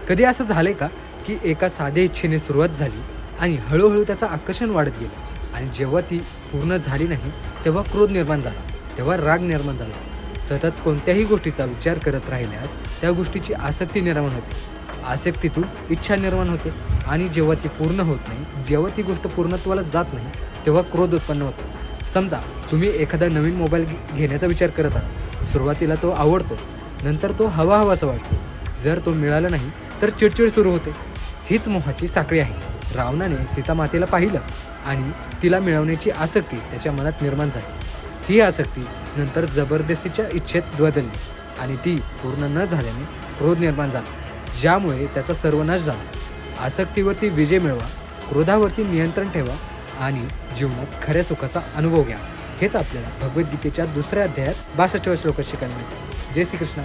कधी असं झालंय का की एका साध्या इच्छेने सुरुवात झाली आणि हळूहळू त्याचं आकर्षण वाढत गेलं आणि जेव्हा ती पूर्ण झाली नाही तेव्हा क्रोध निर्माण झाला, तेव्हा राग निर्माण झाला. सतत कोणत्याही गोष्टीचा विचार करत राहिल्यास त्या गोष्टीची आसक्ती निर्माण होते. आसक्तीतून इच्छा निर्माण होते आणि जेव्हा ती पूर्ण होत नाही, जेव्हा ती गोष्ट पूर्णत्वाला जात नाही तेव्हा क्रोध उत्पन्न होतो. समजा तुम्ही एखादा नवीन मोबाईल घेण्याचा विचार करत आहात. सुरुवातीला तो आवडतो, नंतर तो हवाहवासा वाटतो. जर तो मिळाला नाही तर चिडचिड सुरू होते. हीच मोहाची साखळी आहे. रावणाने सीतामातेला पाहिलं आणि तिला मिळवण्याची आसक्ती त्याच्या मनात निर्माण झाली. ही आसक्ती नंतर जबरदस्तीच्या इच्छेत बदलली आणि ती पूर्ण न झाल्याने क्रोध निर्माण झाला, ज्यामुळे त्याचा सर्वनाश झाला. आसक्तीवरती विजय मिळवा, क्रोधावरती नियंत्रण ठेवा आणि जीवनात खऱ्या सुखाचा अनुभव घ्या. हेच आपल्याला भगवद्गीतेच्या दुसऱ्या अध्यायात 62 श्लोकात शिकायला मिळते. जय श्रीकृष्ण.